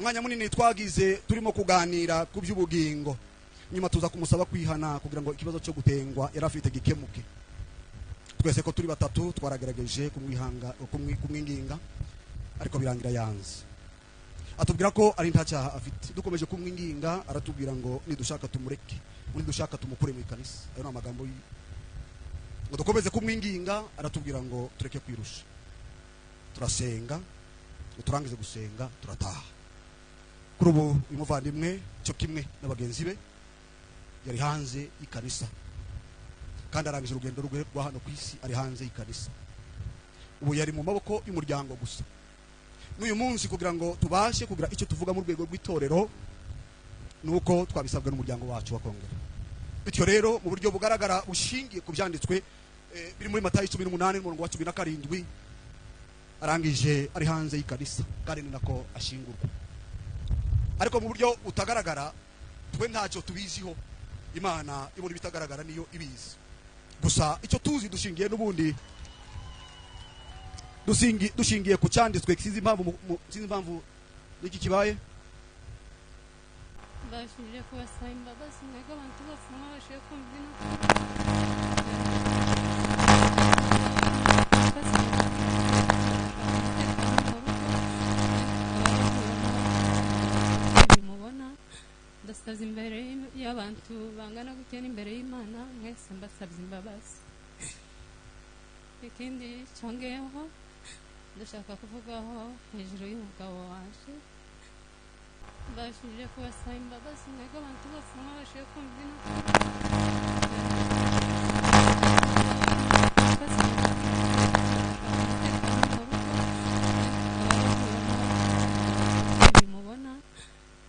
Umwanya munini twagize turimo kuganira ku by'ubugingo, nyuma tuza kumusaba kwihana kugira ngo ikibazo cyo gutengwa yarafite gikemuke. Twese ko turi batatu twaragerageje kumwinginga ariko birangira yanze. Atubwira ko ari nta cyaha afite. Dukomeje kumwinginga aratubwira ngo nidushaka tumureke, nidushaka tumukure mu kanisa. Ayo n'amagambo ngo dukomeze kumwinginga aratubwira ngo tureke kwirusha. Turasenga, turangize gusenga turataha. Kuri ubu umuvandimwe cyo kimwe n'abagenzi be yari hanze ikanisa kandi arangije urugendo rwa hano ku isi ari hanze ikanisa. Ubu yari mu maboko y'umuryango gusa. N'uyu munsi kugira ngo tubashe kugira icyo tuvuga mu rwego rw'itorero nuko twabisabwa n'umuryango wacu wa Kongera. Bityo rero mu buryo bugaragara ushingiye ku byanditswe biri muri Matayo 18:17 arangije ari hanze y'ikanisa kandi ni nako ashingurwa. Ariko mu buryo utagaragara twe ntacyo tubiziho, Imana ibona bitagaragara niyo ibizi. Gusa icyo tuzi dushingiye n'ubundi dushingiye ku cyanditswe sinzi impamvu n'iki kibaye. Bashije kubasaba imbabazi mwebwe abantu bose mwabashije kumva ino ndasabye imbere y'abantu bangana gutya n'imbere y'Imana mwese mbasabye imbabazi. Ikindi cyongeyeho ndashaka kuvugaho hejuru y'umugabo waje. Bashije kubasaba imbabazi mwebwe abantu bose mwabashije kumva ino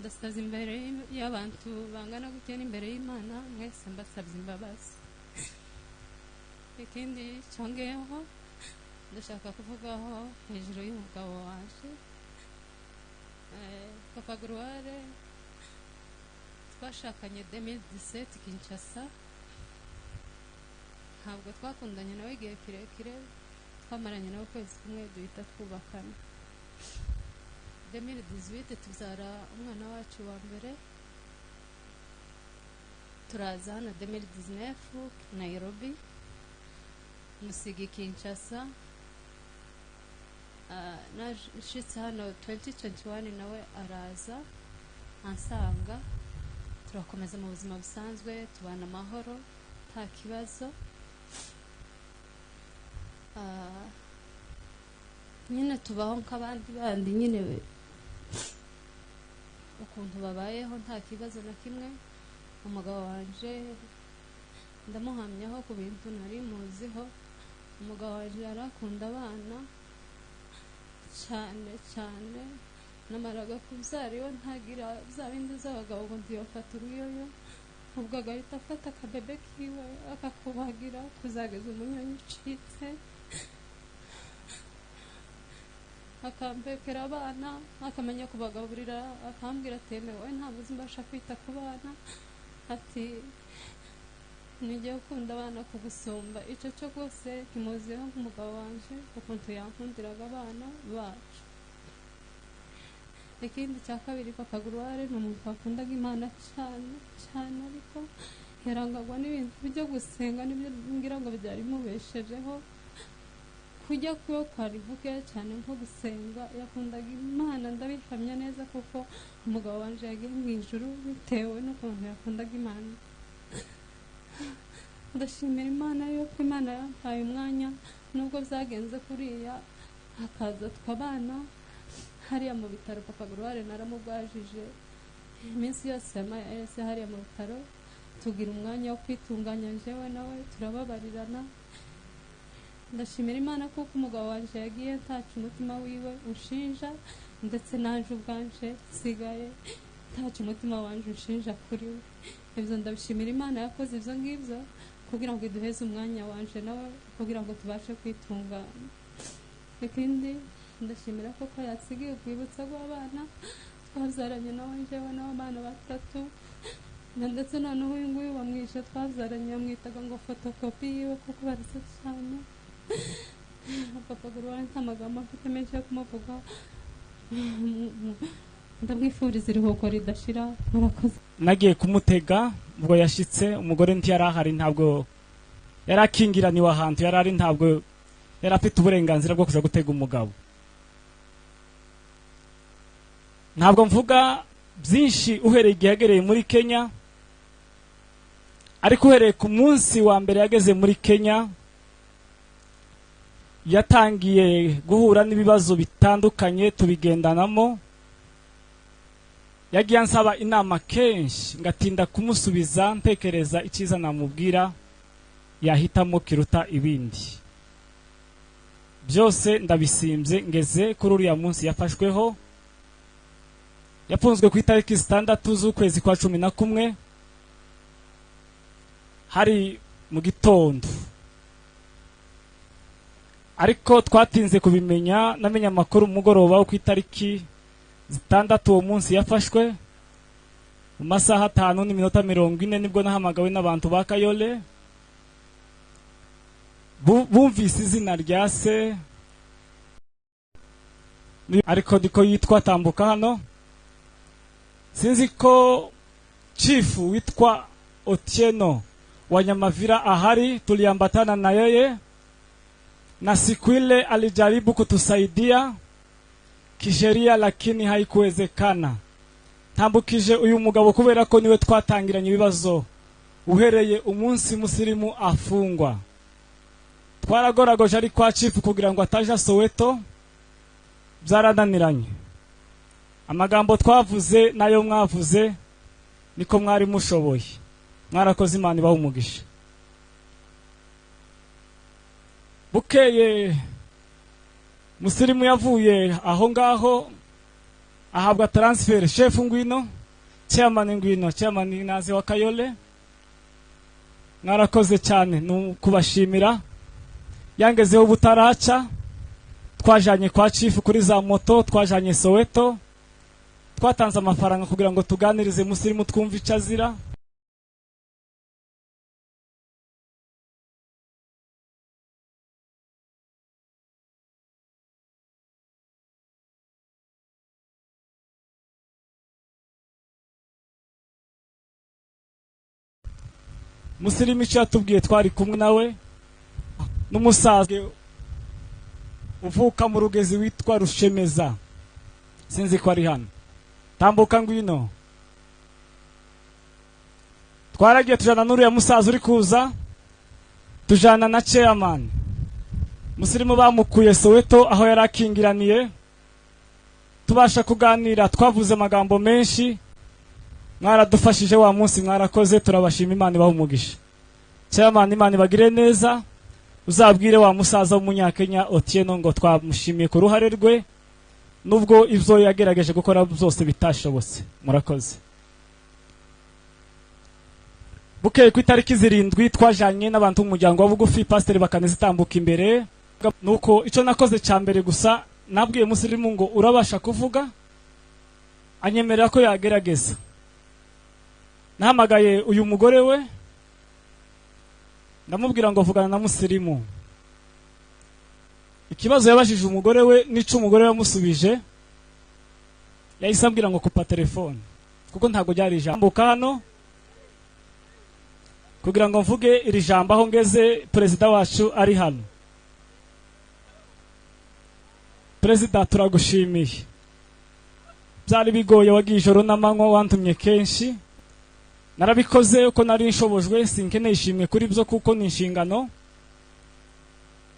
ndasabye imbere y'abantu bangana gutya n'imbere y'Imana mwese mbasabye imbabazi. Ikindi cyongeyeho ndashaka kuvugaho hejuru y'umugabo waje. Papa Gloire twashakanye 2017 Kinshasa. Ntabwo twakundanye nawe igihe kirekire, twamaranye nawe ukwezi kumwe duhita twubakana. 2018 tuzara umwana wacu wa mbere, turaza hano 2019 Nairobi, musigi Kinshasa. Nashitse hano 2021 nawe araza ansanga, turakomeza mu buzima busanzwe tubana amahoro nta kibazo. Nyine tubaho nk'abandi bandi nyine ukuntu babayeho nta kibazo na kimwe. Umugabo wanje ndamuhamyaho ku bintu nari muziho. Umugabo wanje yarakunda abana cyane cyane, namaraga kubyara iwe ntagira bya bindi z'abagabo ngo ndiyofata uruyoyo, ubwo agahita afata akabebe kiwe akakubagira kuzageza umunyanya ucitse, akambekera abana akamenya kubagaburira, akambwira ati wowe ntabwo uzi mbasha kwita ku bana, ati nijye ukunda abana kugusumba. Icyo cyo rwose kimuziho nk'umugabo wanje ukuntu yankundiraga abana bacu. Ikindi cya kabiri, Papa Gloire ni umuntu wakundaga Imana cyane cyane, ariko yarangagwa n'ibintu byo gusenga n'ibyo ngira ngo byari mubeshejeho. Kujya kuyo kwari vuge cyane nko gusenga, yakundaga Imana ndabihamya neza kuko umugabo wanje yagiye mu ijuru bitewe n'ukuntu yakundaga Imana. Ndashimira Imana yuko Imana yampaye umwanya nubwo byagenze kuriya, hakaza twabana hariya mu bitaro. Papa Gloire naramubwajije iminsi yose yose hariya mu bitaro, tugira umwanya wo kwitunganya njyewe nawe turababarirana. Ndashimira Imana kuko umugabo wanje yagiye ntacu umutima wiwe ushinja, ndetse naje ubwanje sigaye ntacu umutima wanje ushinja kuri we. Ibyo ndabishimira Imana yakoze ibyo ngibyo kugira ngo iduheze umwanya wanje nawe kugira ngo tubashe kwitunganya. Ikindi ndashimira koko yatsigiye urwibutso rw'abana twabyaranye nawe njyewe n'abana batatu, ndetse noneho uyu nguyu wamwishe twabyaranye yamwitaga ngo fotokopi yiwe kuko baretse cyane. Papa Gloire nta magambo afite menshi yo kumuvuga. ndabwifuriza iruhuko ridashira. Murakoze. Nagiye kumutega ubwo yashitse umugore nti yarahari, ntabwo yarakingiraniwe ahantu yarari, ntabwo yarafite uburenganzira bwo kuja gutega umugabo. Ntabwo mvuga byinshi uhereye igihe yagereye muri Kenya, ariko uhereye ku munsi wa mbere yageze muri Kenya yatangiye guhura n'ibibazo bitandukanye tubigendanamo. Yagiye ansaba inama kenshi ngatinda kumusubiza ntekereza icyiza namubwira yahitamo kiruta ibindi. Byose ndabisimbye ngeze kuri uriya munsi yafashweho. Yafunzwe ku itariki 6 z'ukwezi kwa 11 hari mu gitondo, ariko twatinze kubimenya. Namenye amakuru mugoroba wo ku itariki 6 uwo munsi yafashwe mu masaha 5:40 nibwo nahamagawe n'abantu ba Kayole bumvise izina rya se, ariko diko yitwa Tambuka hano. Sinzi ko chief witwa Otieno wa Nyamavira ahari, tuliambatana na yeye na siku ile alijaribu kutusaidia kisheria, lakini haikuwezekana. Tambukije uyu mugabo kubera ko niwe twatangiranye ibibazo uhereye umunsi musirimu afungwa. Twaragoragoje ari kwa chief kugira ngo ataja Soweto, byarananiranye. Amagambo twavuze nayo mwavuze niko mwari mushoboye. Mwarakoze, Imana ibahe umugisha. Bukeye musirimu yavuye aho ngaho ahabwa transfer. Chef ngwino, chairman ngwino, chairman naze wa Kayole. Mwarakoze cyane kubashimira. Yangezeho butaraca, twajanye kwa chief kuri za moto, twajanye Soweto, twatanze amafaranga kugira ngo tuganirize musirimu twumva icazira. Musirimu icyo yatubwiye, twari kumwe nawe n'umusaza uvuka mu Rugezi witwa Rushemeza, sinzi ko ari hano. Tambuka ngwino. Twaragiye tujana n'uriya musaza uri kuza, tujana na chairman. Musirimu bamukuye Soweto aho yarakingiraniye, tubasha kuganira, twavuze amagambo menshi. Mwaradufashije wa munsi, mwarakoze, turabashima. Imana ibahe umugisha. Chairman, Imana ibagire neza. Uzabwire wa musaza w'umunyakenya Otieno ngo twamushimiye ku ruhare rwe nubwo ivyo yagerageje gukora byose bitashobotse. Murakoze. Bukeye ku itariki 7 twajanye n'abantu umuryango wa bugufi, pastor bakaneze Tambuka imbere. Nuko ico nakoze cyambere gusa nabwiye musirimu ngo urabasha kuvuga, anyemerera ko yagerageza. Nahamagaye uyu mugore we ndamubwira ngo vugana na musirimu. Ikibazo yabashije umugore we nico umugore yamusubije, yahise ambwira ngo kupa telefone kuko ntago ryari ijambo hano kugira ngo mvuge iri jambo aho ngeze. Perezida wacu ari hano. Perezida, turagushimiye. Byari bigoye, wagiye ijoro n'amanywa, wantumye kenshi. Narabikoze uko nari nshobojwe, sinkeneye ishimwe kuri byo kuko ni inshingano.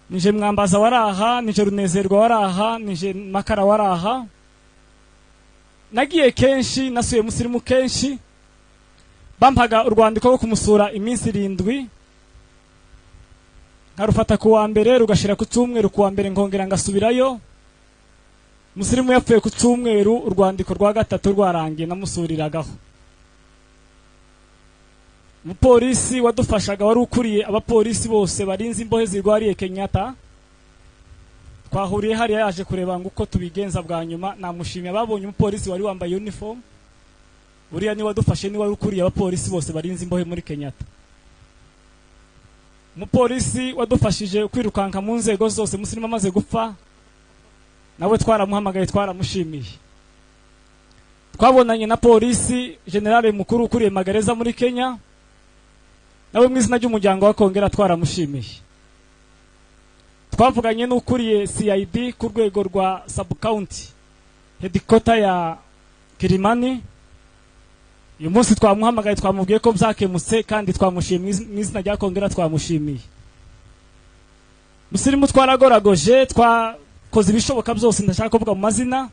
Nije Mwambaza waraha, nije Runezerwa waraha, nije Makara waraha. Nagiye kenshi, nasuye musirimu kenshi. Bampaga urwandiko rwo kumusura iminsi 7. Nkarufata ku wa mbere rugashira ku cyumweru, ku wa mbere ngongera ngasubirayo. Musirimu yapfuye ku cyumweru, urwandiko rwa gatatu rwarangiye namusuriragaho. Umupolisi wadufashaga wari ukuriye abapolisi bose barinze imbohe zirwariye Kenyatta. Twahuriye hari yaje kureba ngo uko tubigenza bwa nyuma. Namushimye babonye umupolisi wari wambaye uniform. Uriya ni wadufashe, ni wari ukuriye abapolisi bose barinze imbohe muri Kenyatta. Umupolisi wadufashije kwirukanka mu nzego zose musirimu amaze gupfa, nawe twaramuhamagaye, twaramushimiye. twabonanye na polisi generale mukuru ukuriye magereza muri Kenya, nawe mu izina ry'umuryango wa Kongera twaramushimiye. Twavuganye n'ukuriye CID ku rwego rwa sub county headquarter ya Kilimani. Uyu munsi twamuhamagaye twamubwiye ko byakemutse kandi twamushimiye mu izina rya Kongera twamushimiye. Musirimu twaragoragoje, twakoze ibishoboka byose, ndashaka kuvuga mu mazina,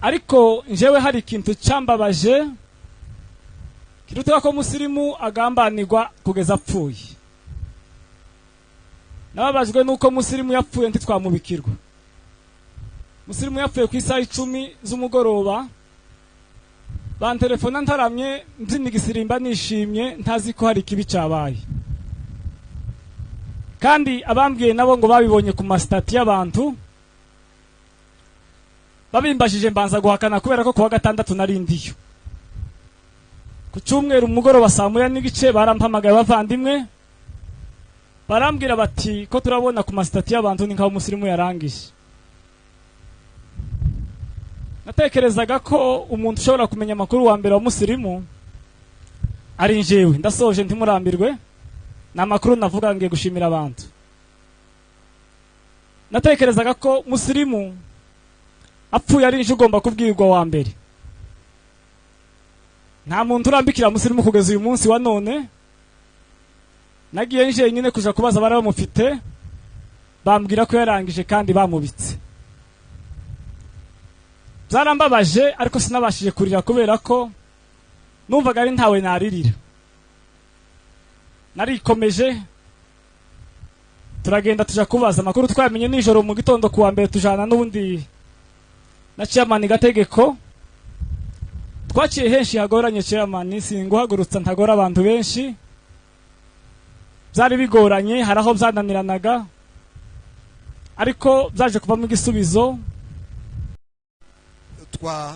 ariko njewe hari ikintu cyambabaje kirutera ko musirimu agambanirwa kugeza apfuye. Nababajwe nuko musirimu yapfuye ntitwamubikirwa. Musirimu yapfuye ku isaha 10 z'umugoroba, bantelefona ntaramye nzinigisimba nishimye ntazi ko hari kibi cyabaye. Kandi abambwiye nabo ngo babibonye ku mastati y'abantu, babimbashije mbanza guhakana kubera ko kuwa gatandatu narindiyo. Ku cyumweru umugoroba saa 9:30 barampamagaye bavandimwe, barambwira bati ko turabona ku mastati y'abantu ni nkaho musirimu yarangije. Natekerezaga ko umuntu ushobora kumenya amakuru wa mbere wa musirimu ari njewe. Ndasoje ntimurambirwe, na makuru navuga ngiye gushimira abantu. Natekerezaga ko musirimu apfuye ari nje ugomba kubwirwa wa mbere. Nta muntu urambikira musirimu kugeza uyu munsi wa none. Nagiye nje nyine kuja kubaza bara bamufite, bambwira ko yarangije kandi bamubitse. Byarambabaje ariko sinabashije kurira kubera ko numvaga ari ntawe naririra. Narikomeje, turagenda tuja kubaza amakuru twamenye nijoro mu gitondo kuwa mbere, tujana n'ubundi na chairman Gategeko. Twaciye henshi hagoranye chairman, singuhagurutsa ntagora abantu benshi, byari bigoranye, haraho byananiranaga, ariko byaje kuva mu gisubizo.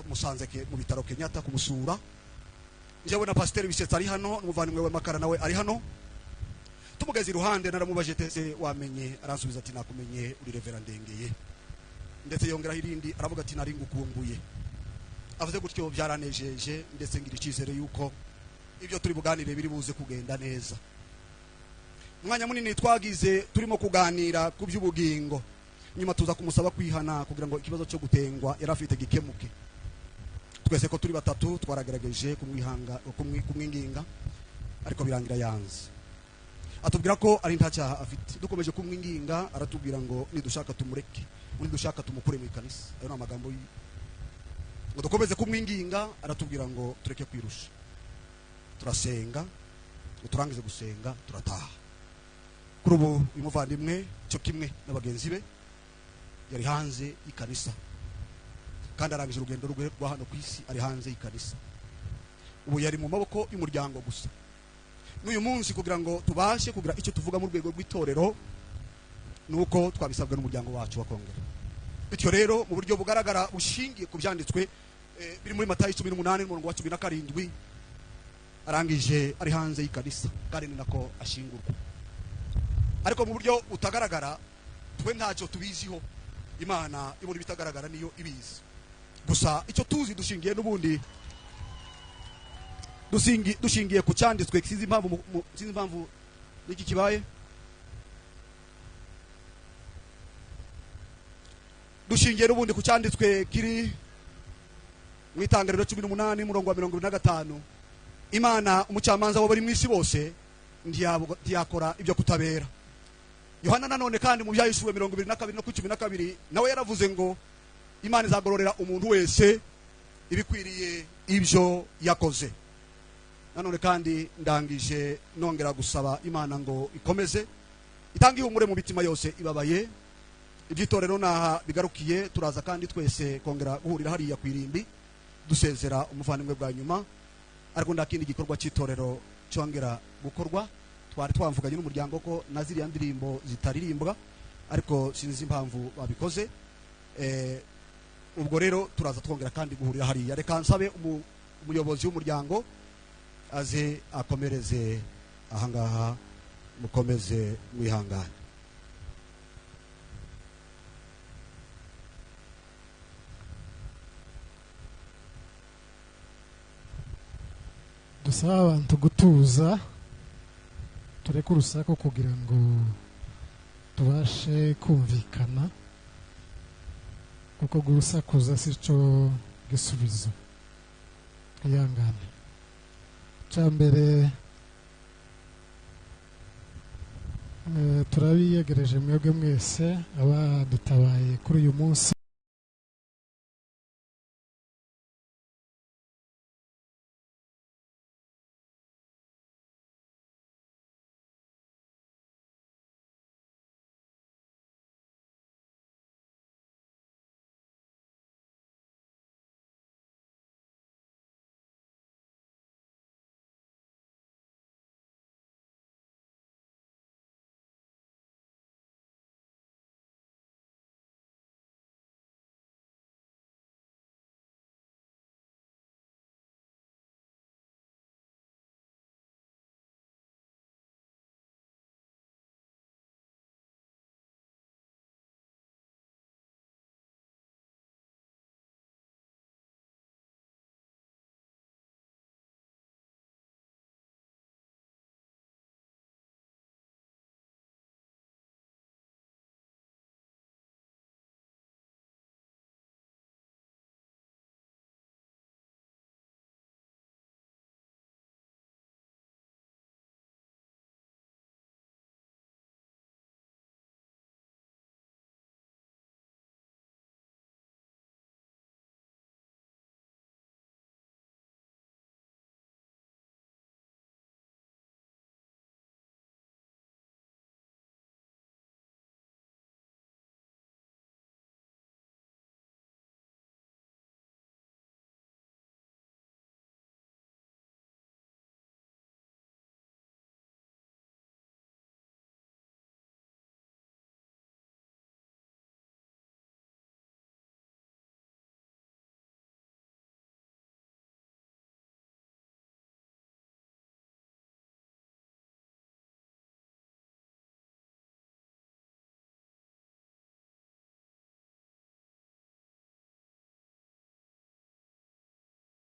Musanze mu bitaro Kenyatta kumusura, njyewe na Pasteur Bisetsa ari hano, n'umuvandimwe we Makara nawe ari hano. Tumugeze iruhande naramubaje tese wamenye, aransubiza ati nakumenye uri Reverend Ndengeye. Ndetse yongera irindi aravuga ati nari ngukumbuye. Avuze gutyo byaranejeje, ndetse ngira icyizere yuko ibyo turi buganire biri buze kugenda neza. Umwanya munini twagize turimo kuganira ku by'ubugingo, nyuma tuza kumusaba kwihana kugira ngo ikibazo cyo gutengwa yarafite gikemuke. Twese ko turi batatu twaragerageje kumwinginga, ariko birangira yanze. Atubwira ko ari nta cyaha afite. Dukomeje kumwinginga aratubwira ngo nidushaka tumureke, nidushaka tumukure mu kanisa. Ayo n'amagambo ngo dukomeze kumwinginga, aratubwira ngo tureke kwirusha. Turasenga, turangize gusenga turataha. Kuri ubu umuvandimwe cyo kimwe n'abagenzi be yari hanze ikanisa, kandi arangije urugendo rwa hano ku isi ari hanze ikanisa. Ubu yari mu maboko y'umuryango gusa. N'uyu munsi kugira ngo tubashe kugira icyo tuvuga mu rwego rw'itorero, nuko twabisabwa n'umuryango wacu wa Kongera. Bityo rero mu buryo bugaragara ushingiye ku byanditswe biri muri Matayo 18:17, arangije ari hanze y'ikanisa, kandi ni nako ashingurwa. Ariko mu buryo utagaragara twe ntacyo tubiziho, Imana ibona bitagaragara niyo ibizi. Gusa icyo tuzi dushingiye n'ubundi dushingiye ku cyanditswe, sinzi impamvu niki kibaye. Dushingiye n'ubundi ku cyanditswe kiri mu Itangariro 18:25. Imana umucamanza w'abari mu isi bose ntiyakora ibyo kutabera. Yohana nanone kandi mu byayishuwe 22:12 nawe yaravuze ngo Imana izagororera umuntu wese ibikwiriye ibyo yakoze. Nanone kandi ndangije nongera gusaba Imana ngo ikomeze itangiye umure mu bitima yose ibabaye. Ibyitorero naha bigarukiye, turaza kandi twese kongera guhurira hariya kwirimbi dusezera umuvandimwe bwa nyuma. Ariko ndakindi gikorwa cy'itorero cyongera gukorwa, twari twamvuganye n'umuryango ko naziriya ndirimbo zitaririmbwa, ariko sinzi impamvu babikoze. Ubwo rero turaza twongera kandi guhurira hariya. Reka nsabe umuyobozi w'umuryango aze akomereze ahangaha, mukomeze mwihangane. dusaba abantu gutuza tureke urusaku kugira ngo tubashe kumvikana kuko gusakuza sico gisubizo yangane cyambere turabiyegereje mwebwe mwese abadutabaye kuri uyu munsi